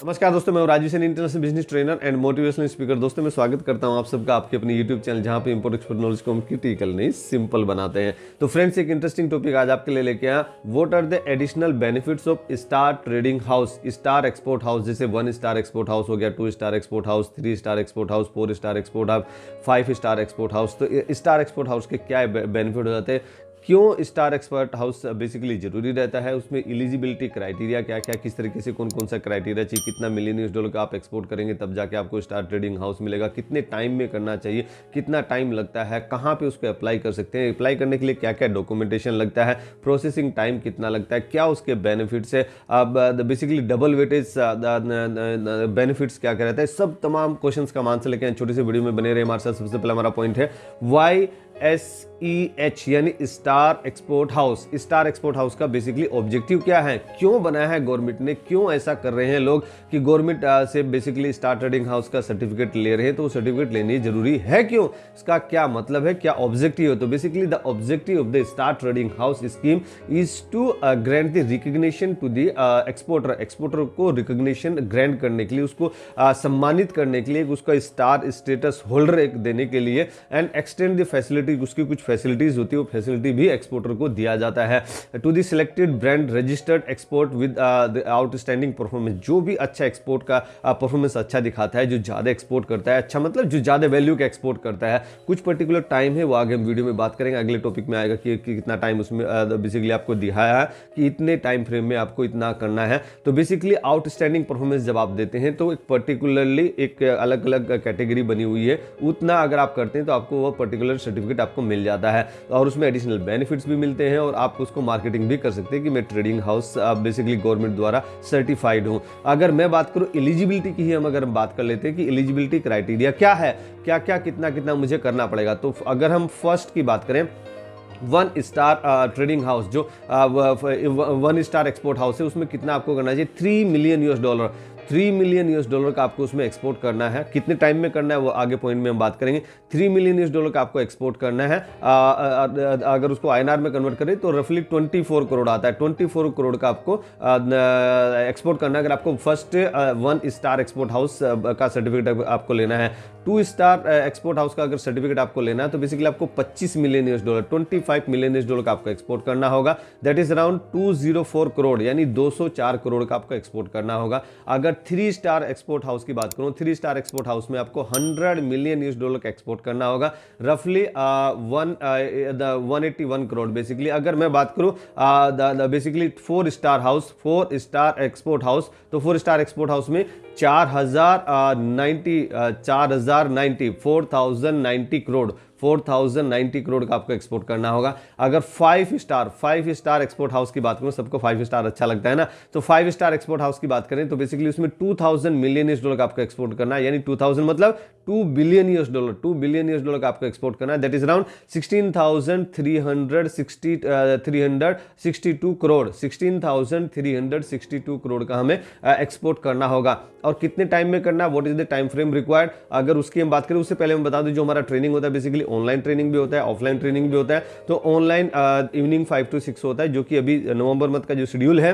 नमस्कार दोस्तों, मैं Raju Saini, international business trainer and motivational speaker. दोस्तों मैं स्वागत करता हूं आप सबका आपके अपने यूट्यूब चैनल, जहां पे इंपोर्ट एक्सपोर्ट नॉलेज को हम क्रिटिकल नहीं सिंपल बनाते हैं। तो फ्रेंड्स, एक इंटरेस्टिंग टॉपिक आज आपके लिए लेके आया। What are the additional benefits of star trading house, star export house. जैसे 1 स्टार एक्सपोर्ट हाउस हो गया, 2 star export house, 3 star export house, 4 star export house, 5 star export house. तो स्टार एक्सपोर्ट हाउस के क्या बेनिफिट हो जाते हैं, क्यों स्टार एक्सपोर्ट हाउस बेसिकली जरूरी रहता है, उसमें एलिजिबिलिटी क्राइटेरिया क्या क्या, किस तरीके से कौन कौन सा क्राइटेरिया चाहिए, कितना मिलियन यूएस डॉलर का आप एक्सपोर्ट करेंगे तब जाके आपको स्टार ट्रेडिंग हाउस मिलेगा, कितने टाइम में करना चाहिए, कितना टाइम लगता है, कहाँ पे उसको अप्लाई कर सकते हैं, अप्लाई करने के लिए क्या क्या डॉक्यूमेंटेशन लगता है, प्रोसेसिंग टाइम कितना लगता है, क्या उसके बेनिफिट्स है, अब बेसिकली डबल वेटेज बेनिफिट्स क्या क्या रहता है, सब तमाम क्वेश्चन का आंसर लेके आए। छोटी सी वीडियो में बने रहे हमारे साथ। सबसे पहला हमारा पॉइंट है YSEH यानी star export house. Star export house का बेसिकली ऑब्जेक्टिव क्या है, क्यों बनाया है गवर्नमेंट ने, क्यों ऐसा कर रहे हैं लोग कि गवर्नमेंट से बेसिकली स्टार ट्रेडिंग हाउस का सर्टिफिकेट ले रहे हैं, तो वो सर्टिफिकेट लेनी जरूरी है क्यों, इसका क्या मतलब है, क्या ऑब्जेक्टिव है। तो basically the objective of the star trading house scheme is to grant the recognition to the exporter. Exporter को रिकग्निशन ग्रांट करने के लिए, उसको सम्मानित करने के लिए, उसका स्टार स्टेटस होल्डर एक देने के लिए, एंड एक्सटेंड द फैसिलिटी, उसकी कुछ फैसिलिटीज होती है, वो फैसिलिटी भी एक्सपोर्टर को दिया जाता है। To the selected brand registered export with outstanding performance, जो भी अच्छा एक्सपोर्ट का परफॉर्मेंस अच्छा दिखाता है, जो ज्यादा एक्सपोर्ट करता है, अच्छा मतलब जो ज्यादा वैल्यू का एक्सपोर्ट करता है, कुछ पर्टिकुलर टाइम है, वो आगे हम वीडियो में बात करेंगे, अगले टॉपिक में आएगा कि कितना टाइम उसमें बेसिकली आपको दिखाया है कि इतने टाइम फ्रेम में आपको इतना करना है। तो बेसिकली आउटस्टैंडिंग परफॉर्मेंस जब आप देते हैं तो एक पर्टिकुलरली एक अलग अलग कैटेगरी बनी हुई है, उतना अगर आप करते हैं तो आपको वो पर्टिकुलर सर्टिफिकेट आपको मिल जाता है, और उसमें एडिशनल बेनिफिट्स भी मिलते हैं, और आप उसको मार्केटिंग भी कर सकते हैं कि मैं ट्रेडिंग हाउस बेसिकली गवर्नमेंट द्वारा सर्टिफाइड हूं। अगर मैं बात करूं एलिजिबिलिटी की ही, हम अगर बात कर लेते हैं कि एलिजिबिलिटी क्राइटेरिया क्या है, क्या क्या कितना कितना मुझे करना पड़ेगा। तो अगर हम फर्स्ट की बात करें, 1 स्टार ट्रेडिंग हाउस जो 1 स्टार एक्सपोर्ट हाउस है, उसमें कितना आपको करना चाहिए, 3 million US dollar, 3 million US dollar का आपको उसमें एक्सपोर्ट करना है। कितने टाइम में करना है वो आगे पॉइंट में हम बात करेंगे। 3 मिलियन यूएस डॉलर का आपको एक्सपोर्ट करना है। अगर उसको आईएनआर में कन्वर्ट करें तो रफली 24 करोड़ आता है। 24 करोड़ का आपको एक्सपोर्ट करना है अगर आपको फर्स्ट 1 स्टार एक्सपोर्ट हाउस का सर्टिफिकेट आपको लेना है। 2 स्टार एक्सपोर्ट हाउस का अगर सर्टिफिकेट आपको लेना है तो बेसिकली आपको 25 million US dollar, 25 million US dollar का आपको एक्सपोर्ट करना होगा। दैट इज अराउंड 204 करोड़, यानी 204 करोड़ का आपको एक्सपोर्ट करना होगा। अगर 3 स्टार एक्सपोर्ट हाउस की बात करूं, 3 स्टार एक्सपोर्ट हाउस में आपको 100 मिलियन यूएस डॉलर का एक्सपोर्ट करना होगा, रफली 181 करोड़। बेसिकली अगर मैं बात करूं basically 4 star house, 4 star export house, तो 4 स्टार एक्सपोर्ट हाउस में 4090 करोड़, 4090 करोड़ का आपको एक्सपोर्ट करना होगा। अगर 5 स्टार एक्सपोर्ट हाउस की बात करूं, सबको 5 स्टार अच्छा लगता है ना, तो 5 स्टार एक्सपोर्ट हाउस की बात करें तो बेसिकली उसमें 2000 मिलियन यूएस डॉलर का आपको एक्सपोर्ट करना है, यानी 2000 मतलब 2 billion US dollar, 2 billion US dollar का आपको एक्सपोर्ट करना है। That is around 16,362 crore, 16,362 crore का हमें एक्सपोर्ट करना होगा। और कितने टाइम में करना है, what is the time frame required, अगर उसकी हम बात करें उससे पहले मैं बता दूं जो हमारा ट्रेनिंग होता है बेसिकली ऑनलाइन ट्रेनिंग भी होता है, ऑफलाइन ट्रेनिंग भी होता है। तो ऑनलाइन इवनिंग 5 to 6 होता है, जो कि अभी नवंबर मंथ का जो शेड्यूल है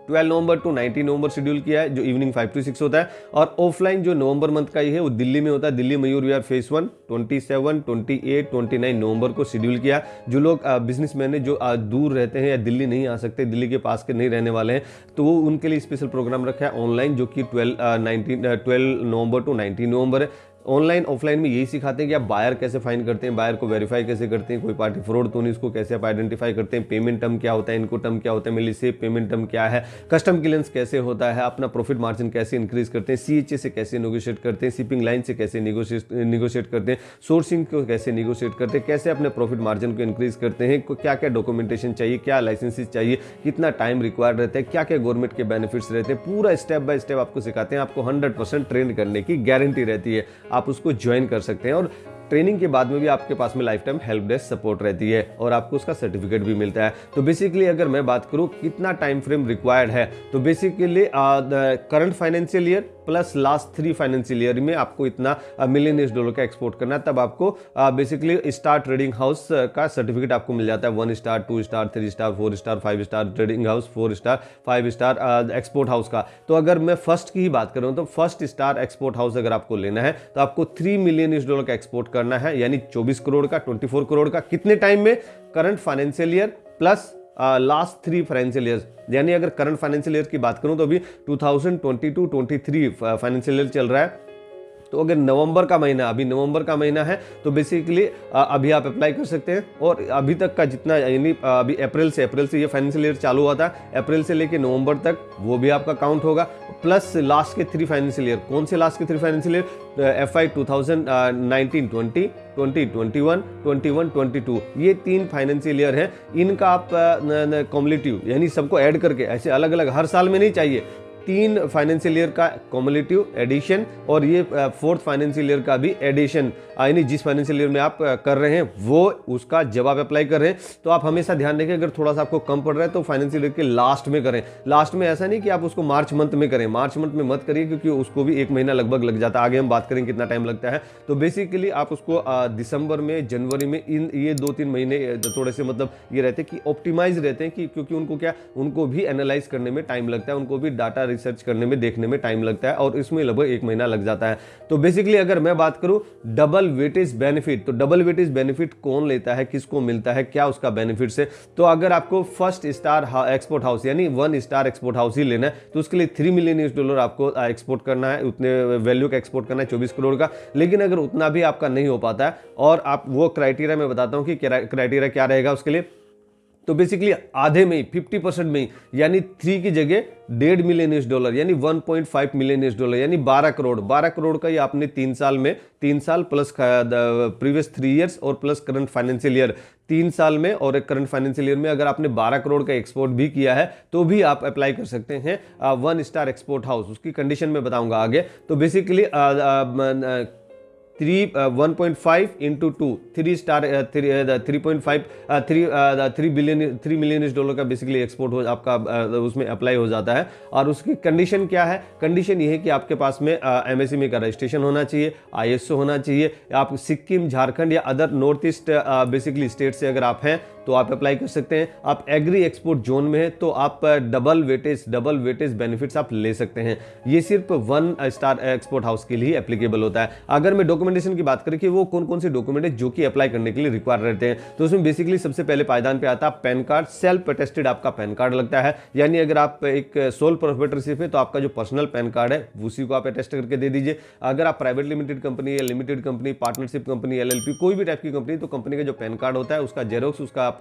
12 नवंबर टू 19 नवंबर शेड्यूल किया है, जो इवनिंग 5 to 6 होता है। और ऑफलाइन जो नवंबर मंथ का ही है वो दिल्ली में होता है, दिल्ली मयूर विहार फेस 1 27, 28, 29 नवंबर को शेड्यूल किया। जो लोग बिजनेसमैन है जो दूर रहते हैं या दिल्ली नहीं आ सकते, दिल्ली के पास के नहीं रहने वाले हैं, तो वो उनके लिए स्पेशल प्रोग्राम रखा है ऑनलाइन, जो कि 12 नवंबर टू 19 नवंबर है। ऑनलाइन ऑफलाइन में यही सिखाते हैं कि आप बायर कैसे फाइंड करते हैं, बायर को वेरीफाई कैसे करते हैं, कोई पार्टी फ्रॉड तो नहीं, इसको कैसे आप आइडेंटिफाई करते हैं, पेमेंट टर्म क्या होता है, इनको टर्म क्या होता है, मिली सेफ पेमेंट टर्म क्या है, कस्टम क्लियरेंस कैसे होता है, अपना प्रॉफिट मार्जिन कैसे इंक्रीज करते हैं, सीएचए से कैसे नेगोशिएट करते हैं, शिपिंग लाइन से कैसे नेगोशिएट करते हैं, सोर्सिंग को कैसे नेगोशिएट करते हैं, कैसे अपने प्रॉफिट मार्जिन को इंक्रीज करते हैं, क्या क्या डॉक्यूमेंटेशन चाहिए, क्या लाइसेंसेस चाहिए, कितना टाइम रिक्वायर्ड रहता है, क्या क्या गवर्नमेंट के बेनिफिट्स रहते हैं, पूरा स्टेप बाय स्टेप आपको सिखाते हैं। आपको 100% ट्रेन करने की गारंटी रहती है, आप उसको ज्वाइन कर सकते हैं। और ट्रेनिंग के बाद में भी आपके पास में life time help desk support रहती है और आपको उसका सर्टिफिकेट भी मिलता है। तो बेसिकली अगर मैं बात करूं कितना टाइम फ्रेम रिक्वायर्ड है, तो basically current financial year plus last 3 financial year में आपको इतना मिलियन US$ का एक्सपोर्ट करना है, तब आपको बेसिकली स्टार ट्रेडिंग हाउस का सर्टिफिकेट आपको मिल जाता है। 1 star, 2 star, 3 star, 4 star, 5 star trading house, 4 star, 5 star export house का। तो अगर मैं फर्स्ट की ही बात करूं तो फर्स्ट स्टार एक्सपोर्ट हाउस अगर आपको लेना है तो आपको 3 मिलियन US$ का एक्सपोर्ट करना है, यानी 24 करोड़ का, 24 करोड़ का। कितने टाइम में? Current financial year plus last 3 financial years. यानी अगर करंट फाइनेंशियल ईयर की बात करूं तो अभी 2022-23 फाइनेंशियल ईयर चल रहा है। तो अगर नवंबर का महीना, अभी नवंबर का महीना है, तो बेसिकली अभी आप अप्लाई कर सकते हैं। और अभी तक का जितना, यानी अभी अप्रैल से ये फाइनेंशियल ईयर चालू हुआ था, अप्रैल से लेके नवंबर तक, वो भी आपका काउंट होगा। प्लस लास्ट के 3 फाइनेंशियल ईयर। कौन से लास्ट के 3 फाइनेंशियल ईयर? FY 2019-20, 2021, 21-22, ये 3 फाइनेंशियल ईयर हैं। इनका आप कॉम्युलेटिव, यानी सबको ऐड करके, ऐसे अलग अलग हर साल में नहीं चाहिए, 3 फाइनेंशियल ईयर का कॉम्युलेटिव एडिशन और ये 4th फाइनेंशियल ईयर का भी एडिशन, यानी जिस फाइनेंशियल ईयर में आप कर रहे हैं वो उसका जब आप अप्लाई कर रहे हैं तो आप हमेशा ध्यान रखें, अगर थोड़ा सा आपको कम पड़ रहा है तो फाइनेंशियल ईयर के लास्ट में करें। लास्ट में ऐसा नहीं कि आप उसको मार्च मंथ में करें, मार्च मंथ में मत करिए, क्योंकि उसको भी 1 महीना लगभग लग जाता है। आगे हम बात करेंगे कितना टाइम लगता है। तो बेसिकली आप उसको दिसंबर में, जनवरी में, इन ये 2-3 महीने थोड़े से मतलब ये रहते हैं कि ऑप्टिमाइज रहते हैं, कि क्योंकि उनको क्या, उनको भी एनालाइज करने में टाइम लगता है, उनको भी डाटा रिसर्च करने में, देखने में टाइम लगता है, और इसमें लगभग 1 महीना लग जाता है। तो बेसिकली अगर मैं बात करूं डबल वेटेज बेनिफिट, तो डबल वेटेज बेनिफिट कौन लेता है, किसको मिलता है, क्या उसका बेनिफिट्स है? तो अगर आपको फर्स्ट स्टार एक्सपोर्ट हाउस यानी 1 स्टार एक्सपोर्ट हाउस ही लेना है तो उसके लिए 3 मिलियन US$ आपको एक्सपोर्ट करना है, उतने वैल्यू का एक्सपोर्ट करना है, 24 करोड़ का। लेकिन अगर उतना भी आपका नहीं हो पाता है, और आप वो क्राइटेरिया मैं बताता हूं कि क्राइटेरिया क्या रहेगा उसके लिए। तो बेसिकली आधे में ही, 50% में ही, यानी 3 की जगह 1.5 मिलियन US$, यानी 1.5 मिलियन US$, यानी 12 करोड़। 12 करोड़ का ही आपने 3 साल में, 3 साल प्लस प्रीवियस 3 ईयर्स और प्लस करंट फाइनेंशियल ईयर 3 साल में, और एक करंट फाइनेंशियल ईयर में अगर आपने 12 करोड़ का एक्सपोर्ट भी किया है तो भी आप अप्लाई कर सकते हैं 1 स्टार एक्सपोर्ट हाउस। उसकी कंडीशन में बताऊंगा आगे। तो basically 1.5 into 2, 3 star 3.5 3 million US$ का बेसिकली एक्सपोर्ट हो आपका उसमें अप्लाई हो जाता है। और उसकी कंडीशन क्या है? कंडीशन ये है कि आपके पास में MSME का रजिस्ट्रेशन होना चाहिए, ISO होना चाहिए। आप सिक्किम, झारखंड या other north east basically state से अगर आप हैं तो आप अप्लाई कर सकते हैं। आप एग्री एक्सपोर्ट जोन में है तो आप डबल वेटेज बेनिफिट्स आप ले सकते हैं। ये सिर्फ 1 स्टार एक्सपोर्ट हाउस के लिए एप्लीकेबल होता है। अगर मैं डॉक्यूमेंटेशन की बात करें कि वो कौन कौन से डॉक्यूमेंट है जो कि अप्लाई करने के लिए रिक्वायर रहते हैं, तो उसमें बेसिकली सबसे पहले पायदान पे आता है पैन कार्ड। सेल्फ अटेस्टेड आपका पैन कार्ड लगता है, यानी अगर आप एक सोल प्रोप्राइटरशिप है तो आपका जो पर्सनल पैन कार्ड है उसी को आप अटेस्ट करके दे दीजिए। अगर आप प्राइवेट लिमिटेड कंपनी या limited company, partnership company, LLP, कोई भी टाइप की कंपनी, तो कंपनी का जो पैन कार्ड होता है उसका जेरोक्स उसका आपको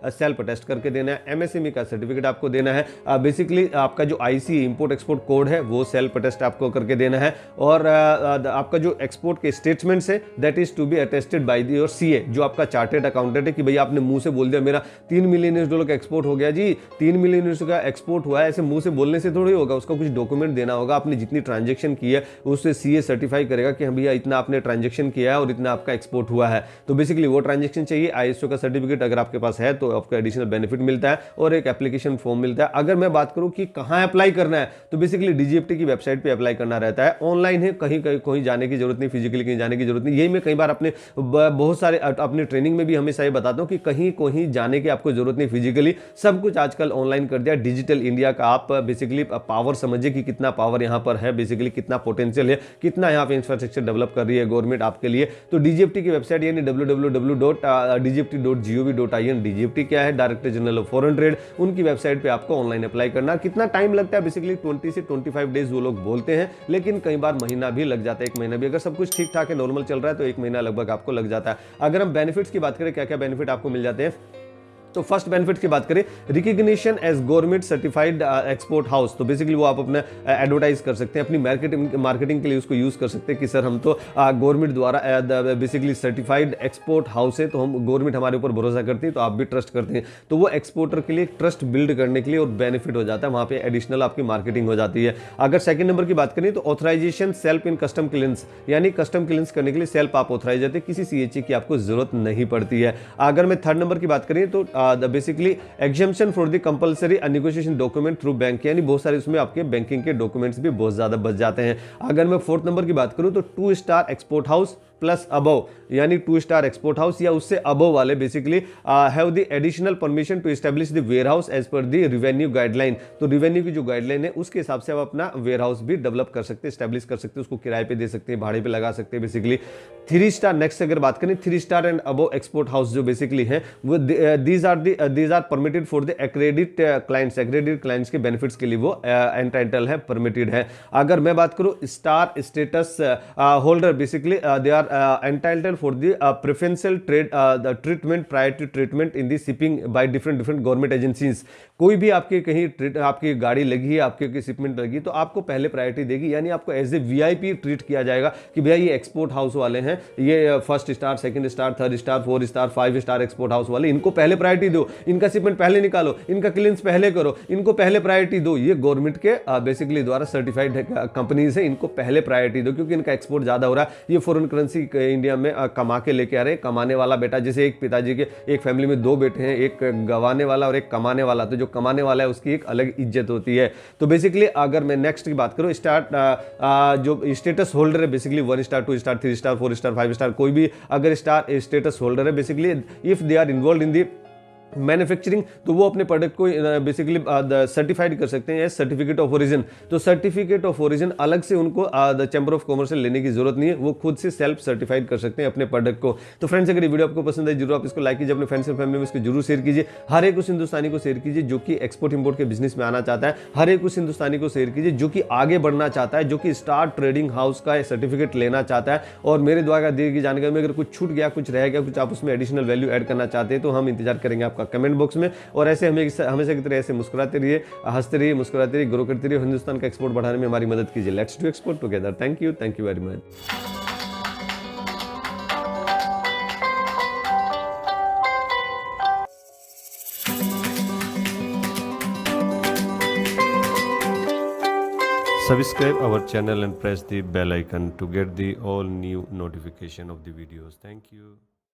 सेल्फ अटेस्ट करके देना है। MSME का सर्टिफिकेट आपको देना है। बेसिकली आपका जो IC इंपोर्ट एक्सपोर्ट कोड है वो सेल्फ अटेस्ट आपको करके देना है। और आपका जो एक्सपोर्ट के स्टेटमेंट्स है that is to be attested by your CA, जो आपका चार्टेड अकाउंटेंट है, कि भैया आपने मुंह से बोल दिया मेरा 3 मिलियन US$ का एक्सपोर्ट हो गया जी, 3 मिलियन US$ का एक्सपोर्ट हुआ है, ऐसे मुंह से बोलने से थोड़ी होगा। उसका कुछ डॉक्यूमेंट देना होगा, आपने जितनी ट्रांजेक्शन की है उससे CA सर्टिफाई करेगा कि भैया इतना आपने ट्रांजेक्शन किया है और इतना आपका एक्सपोर्ट हुआ है। तो बेसिकली वो ट्रांजेक्शन चाहिए। ISO का सर्टिफिकेट अगर आपके पास है तो आपको एडिशनल बेनिफिट मिलता है, और एक एप्लीकेशन फॉर्म मिलता है। अगर मैं बात करूं कि कहां अप्लाई करना है तो बेसिकली DGFT की वेबसाइट पे अप्लाई करना रहता है। ऑनलाइन है, कहीं जाने की जरूरत नहीं, फिजिकली कहीं जाने की जरूरत नहीं। यही मैं कई बार अपने बहुत सारे अपनी ट्रेनिंग में भी हमेशा ये बताता हूं कि कहीं जाने की आपको जरूरत नहीं, फिजिकली सब कुछ आजकल ऑनलाइन कर दिया। डिजिटल इंडिया का आप बेसिकली पावर समझिए कि कितना पावर यहां पर है, बेसिकली कितना पोटेंशियल है, कितना यहां पे इंफ्रास्ट्रक्चर डेवलप कर रही है गवर्नमेंट आपके लिए। तो DGFT की वेबसाइट यानी www.dgft.gov.in। DGFT क्या है? Director general of foreign trade. उनकी वेबसाइट पे आपको ऑनलाइन अप्लाई करना। कितना टाइम लगता है? बेसिकली 20 से 25 डेज वो लोग बोलते हैं, लेकिन कई बार महीना भी लग जाता है, 1 महीना भी। अगर सब कुछ ठीक ठाक है, नॉर्मल चल रहा है तो 1 महीना लगभग आपको लग जाता है। अगर हम बेनिफिट्स की बात करें, क्या क्या बेनिफिट आपको मिल जाते हैं, तो फर्स्ट बेनिफिट की बात करें, recognition as government certified export house. तो बेसिकली वो आप अपना एडवर्टाइज कर सकते हैं, अपनी मार्केटिंग के लिए उसको यूज कर सकते हैं कि सर हम तो गवर्नमेंट द्वारा बेसिकली सर्टिफाइड एक्सपोर्ट हाउस है, तो हम गवर्नमेंट हमारे ऊपर भरोसा करती है, तो आप भी ट्रस्ट करते हैं। तो वो एक्सपोर्टर के लिए ट्रस्ट बिल्ड करने के लिए और बेनिफिट हो जाता है, वहां पे एडिशनल आपकी मार्केटिंग हो जाती है। अगर सेकंड नंबर की बात करें तो authorisation self in custom clearance, यानी कस्टम क्लियरेंस करने के लिए सेल्फ आप ऑथराइज होते हैं, किसी CHA की आपको जरूरत नहीं पड़ती है। अगर मैं थर्ड नंबर की बात करें तो the basically exemption for the compulsory negotiation document through bank, यानी बहुत सारे उसमें आपके बैंकिंग के डॉक्यूमेंट्स भी बहुत ज़्यादा बच जाते हैं। अगर मैं 4th नंबर की बात करूँ तो 2 star export house plus above, यानी 2 स्टार एक्सपोर्ट हाउस या उससे अबव वाले basically have the additional permission to establish the warehouse as per the revenue guideline. तो रिवेन्यू की जो गाइडलाइन है उसके हिसाब से आप अपना वेयर हाउस भी डेवलप कर सकते हैं, एस्टेब्लिश कर सकते हैं, उसको किराए पे दे सकते हैं, भाड़े पे लगा सकते हैं बेसिकली। 3 स्टार नेक्स्ट अगर बात करें 3 star and above export house जो बेसिकली है वो these are permitted for the accredit clients, accredit clients के बेनिफिट्स के लिए वो एंटाइटल है, परमिटेड है। अगर मैं बात करूं star status holder basically they are entitled for the preferential treatment prior to treatment in the shipping by different government agencies। कोई भी आपके कहीं आपकी गाड़ी लगी है, आपके शिपमेंट लगी तो आपको पहले प्रायोरिटी देगी, यानी आपको एज ए वीआईपी ट्रीट किया जाएगा कि भैया ये एक्सपोर्ट हाउस वाले हैं, ये 1st star, 2nd star, 3rd star, 4 star, 5 star export house वाले, इनको पहले प्रायोरिटी दो, इनका शिपमेंट पहले निकालो, इनका क्लियरेंस पहले करो, इनको पहले प्रायोरिटी दो। ये गवर्नमेंट के बेसिकली द्वारा सर्टिफाइड कंपनीज है, इनको पहले प्रायोरिटी दो क्योंकि इनका एक्सपोर्ट ज्यादा हो रहा है। ये फॉरेन करेंसी इंडिया में कमा के लेके आ रहे हैं। कमाने वाला बेटा, जैसे एक पिताजी के एक फैमिली में 2 बेटे हैं, एक गंवाने वाला और एक कमाने वाला, तो जो कमाने वाला है उसकी एक अलग इज्जत होती है। तो बेसिकली अगर मैं नेक्स्ट की बात करूं जो स्टेटस होल्डर है basically 1 star, 2 star, 3 star, 4 star, 5 star, कोई भी अगर स्टार स्टेटस होल्डर है basically if they are involve in the manufacturing, तो वो अपने प्रोडक्ट को बेसिकली सर्टिफाइड कर सकते हैं सर्टिफिकेट ऑफ ओरिजिन। तो सर्टिफिकेट ऑफ ओरिजिन अलग से उनको द चैम्बर ऑफ कॉमर्स से लेने की जरूरत नहीं है, वो खुद से सेल्फ सर्टिफाइड कर सकते हैं अपने प्रोडक्ट को। तो फ्रेंड्स अगर ये वीडियो आपको पसंद है जरूर आप इसको लाइक कीजिए, अपने फ्रेंड्स एंड फैमिली में इसको जरूर शेयर कीजिए। हर एक उस हिंदुस्तानी को शेयर कीजिए जो कि एक्सपोर्ट इंपोर्ट के बिजनेस में आना चाहता है, हर एक उस हिंदुस्तानी को शेयर कीजिए जो कि आगे बढ़ना चाहता है, जो कि स्टार ट्रेडिंग हाउस का सर्टिफिकेट लेना चाहता है। और मेरे द्वारा दी गई जानकारी में अगर कुछ छूट गया, कुछ रह गया, कुछ आप उसमें एडिशनल वैल्यू ऐड करना चाहते हैं तो हम इंतजार करेंगे आपका कमेंट बॉक्स में। और ऐसे हमेशा की तरह ऐसे मुस्कुराते रहिए, हंसते रहिए, मुस्कुराते रहिए, ग्रो करते रहिए, हिंदुस्तान का एक्सपोर्ट बढ़ाने में हमारी मदद कीजिए। Let's do export together. Thank you very much. Subscribe our channel and press the bell icon to get the all new notification of the videos. Thank you.